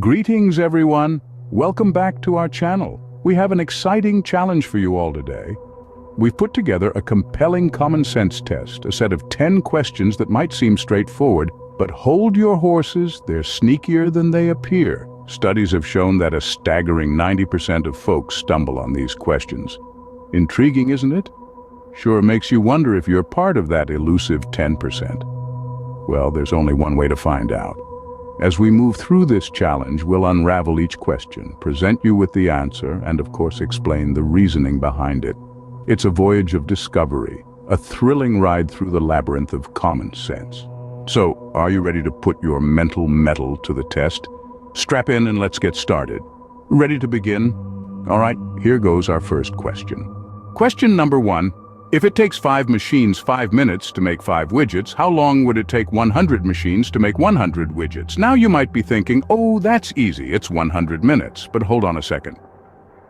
Greetings everyone! Welcome back to our channel. We have an exciting challenge for you all today. We've put together a compelling common sense test, a set of 10 questions that might seem straightforward, but hold your horses, they're sneakier than they appear. Studies have shown that a staggering 90% of folks stumble on these questions. Intriguing, isn't it? Sure makes you wonder if you're part of that elusive 10%. Well, there's only one way to find out. As we move through this challenge, we'll unravel each question, present you with the answer, and of course explain the reasoning behind it. It's a voyage of discovery, a thrilling ride through the labyrinth of common sense. So, are you ready to put your mental mettle to the test? Strap in and let's get started. Ready to begin? All right, here goes our first question. Question number 1. If it takes 5 machines 5 minutes to make 5 widgets, how long would it take 100 machines to make 100 widgets? Now you might be thinking, oh, that's easy, it's 100 minutes. But hold on a second.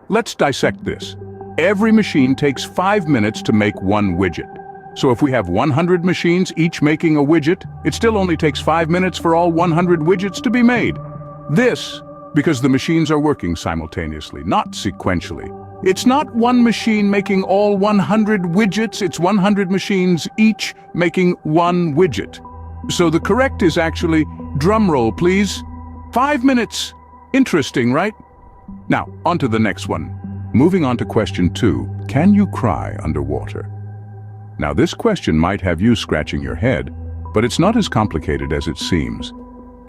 Let's dissect this. Every machine takes 5 minutes to make 1 widget. So if we have 100 machines each making a widget, it still only takes 5 minutes for all 100 widgets to be made. This, because the machines are working simultaneously, not sequentially. It's not one machine making all 100 widgets, it's 100 machines each making 1 widget. So the correct is actually, drum roll please, 5 minutes. Interesting, right? Now, on to the next one. Moving on to question 2, can you cry underwater? Now this question might have you scratching your head, but it's not as complicated as it seems.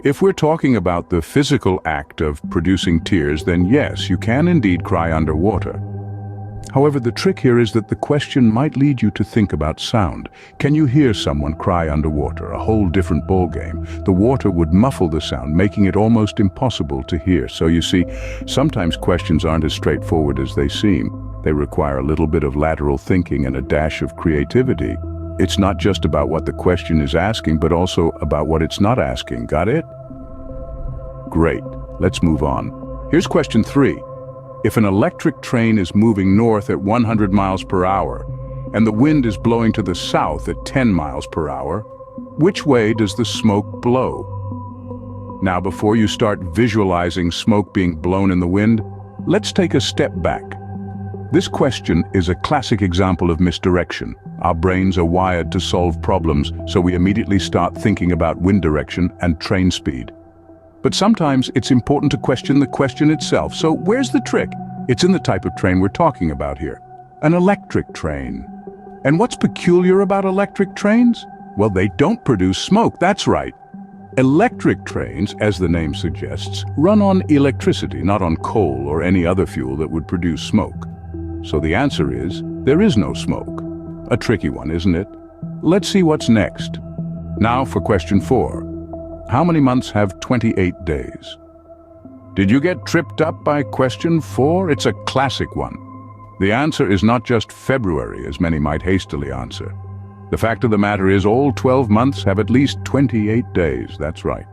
If we're talking about the physical act of producing tears, then yes, you can indeed cry underwater. However, the trick here is that the question might lead you to think about sound. Can you hear someone cry underwater? A whole different ballgame. The water would muffle the sound, making it almost impossible to hear. So you see, sometimes questions aren't as straightforward as they seem. They require a little bit of lateral thinking and a dash of creativity. It's not just about what the question is asking, but also about what it's not asking. Got it? Great. Let's move on. Here's question 3. If an electric train is moving north at 100 miles per hour, and the wind is blowing to the south at 10 miles per hour, which way does the smoke blow? Now, before you start visualizing smoke being blown in the wind, let's take a step back. This question is a classic example of misdirection. Our brains are wired to solve problems, so we immediately start thinking about wind direction and train speed. But sometimes it's important to question the question itself. So where's the trick? It's in the type of train we're talking about here. An electric train. And what's peculiar about electric trains? Well, they don't produce smoke, that's right. Electric trains, as the name suggests, run on electricity, not on coal or any other fuel that would produce smoke. So the answer is, there is no smoke. A tricky one, isn't it? Let's see what's next. Now for question 4. How many months have 28 days? Did you get tripped up by question 4? It's a classic one. The answer is not just February, as many might hastily answer. The fact of the matter is all 12 months have at least 28 days, that's right.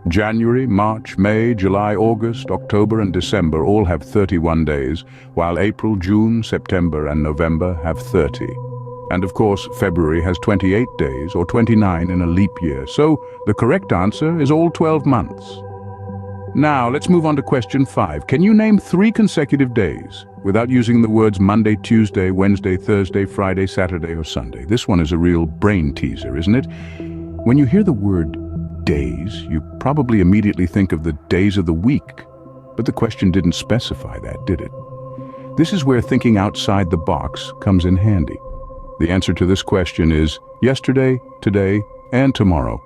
January, March, May, July, August, October and December all have 31 days, while April, June, September and November have 30. And of course, February has 28 days, or 29 in a leap year, so the correct answer is all 12 months. Now, let's move on to question 5. Can you name 3 consecutive days without using the words Monday, Tuesday, Wednesday, Thursday, Friday, Saturday, or Sunday? This one is a real brain teaser, isn't it? When you hear the word days, you probably immediately think of the days of the week, but the question didn't specify that, did it? This is where thinking outside the box comes in handy. The answer to this question is yesterday, today, and tomorrow.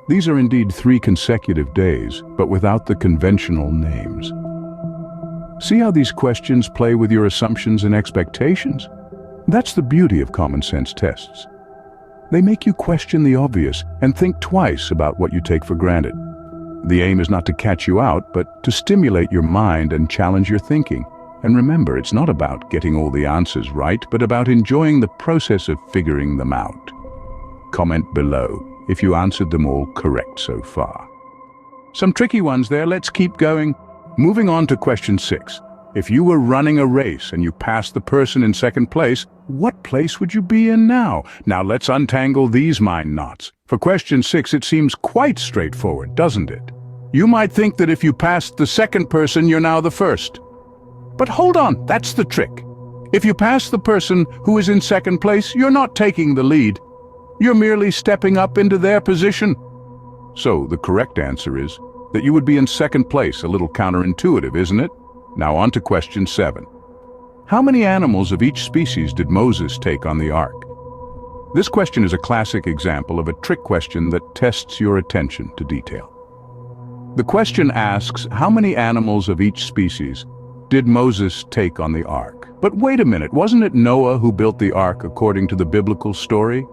These are indeed 3 consecutive days, but without the conventional names. See how these questions play with your assumptions and expectations? That's the beauty of common sense tests. They make you question the obvious and think twice about what you take for granted. The aim is not to catch you out, but to stimulate your mind and challenge your thinking. And remember, it's not about getting all the answers right, but about enjoying the process of figuring them out. Comment below if you answered them all correct so far. Some tricky ones there, let's keep going. Moving on to question 6. If you were running a race and you passed the person in second place, what place would you be in now? Now let's untangle these mind knots. For question 6, it seems quite straightforward, doesn't it? You might think that if you passed the second person, you're now the first. But hold on, that's the trick. If you pass the person who is in second place, you're not taking the lead. You're merely stepping up into their position. So the correct answer is that you would be in second place, a little counterintuitive, isn't it? Now on to question 7. How many animals of each species did Moses take on the ark? This question is a classic example of a trick question that tests your attention to detail. The question asks, how many animals of each species did Moses take on the ark? But wait a minute, wasn't it Noah who built the ark according to the biblical story?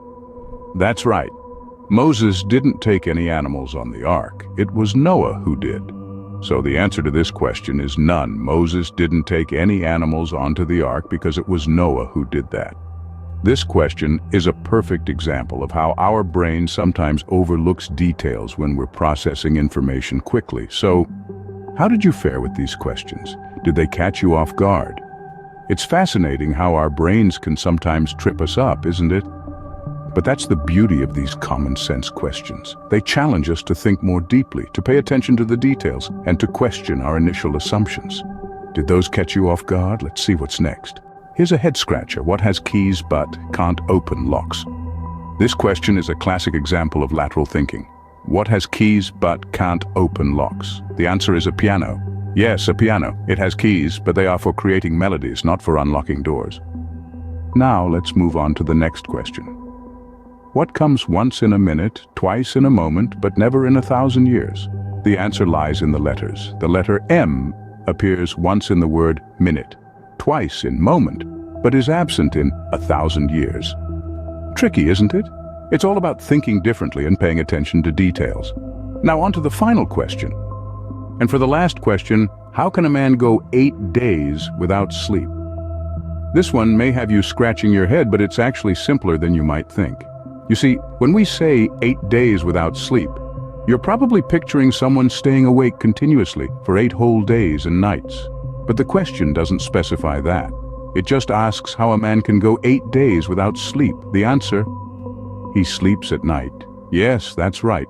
That's right. Moses didn't take any animals on the ark. It was Noah who did. So the answer to this question is none. Moses didn't take any animals onto the ark because it was Noah who did that. This question is a perfect example of how our brain sometimes overlooks details when we're processing information quickly. So, how did you fare with these questions? Did they catch you off guard? It's fascinating how our brains can sometimes trip us up, isn't it? But that's the beauty of these common sense questions. They challenge us to think more deeply, to pay attention to the details, and to question our initial assumptions. Did those catch you off guard? Let's see what's next. Here's a head-scratcher. What has keys but can't open locks? This question is a classic example of lateral thinking. What has keys but can't open locks? The answer is a piano. Yes, a piano. It has keys, but they are for creating melodies, not for unlocking doors. Now let's move on to the next question. What comes once in a minute, twice in a moment, but never in 1,000 years? The answer lies in the letters. The letter M appears once in the word minute, twice in moment, but is absent in 1,000 years. Tricky, isn't it? It's all about thinking differently and paying attention to details. Now on to the final question. And for the last question, how can a man go 8 days without sleep? This one may have you scratching your head, but it's actually simpler than you might think. You see, when we say 8 days without sleep, you're probably picturing someone staying awake continuously for 8 whole days and nights. But the question doesn't specify that. It just asks how a man can go 8 days without sleep. The answer? He sleeps at night. Yes, that's right.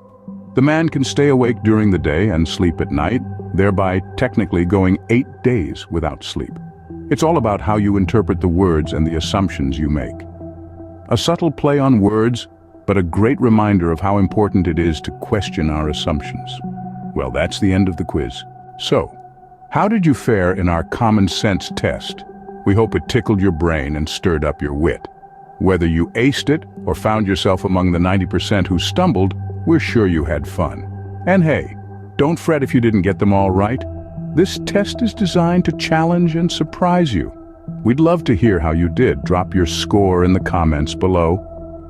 The man can stay awake during the day and sleep at night, thereby technically going 8 days without sleep. It's all about how you interpret the words and the assumptions you make. A subtle play on words, but a great reminder of how important it is to question our assumptions. Well, that's the end of the quiz. So, how did you fare in our common sense test? We hope it tickled your brain and stirred up your wit. Whether you aced it or found yourself among the 90% who stumbled, we're sure you had fun. And hey, don't fret if you didn't get them all right. This test is designed to challenge and surprise you. We'd love to hear how you did. Drop your score in the comments below.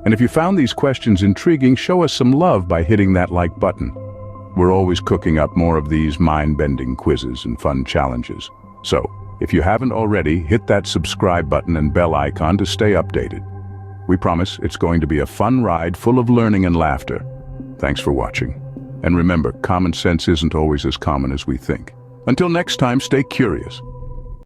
And if you found these questions intriguing, show us some love by hitting that like button. We're always cooking up more of these mind-bending quizzes and fun challenges. So, if you haven't already, hit that subscribe button and bell icon to stay updated. We promise it's going to be a fun ride full of learning and laughter. Thanks for watching. And remember, common sense isn't always as common as we think. Until next time, stay curious.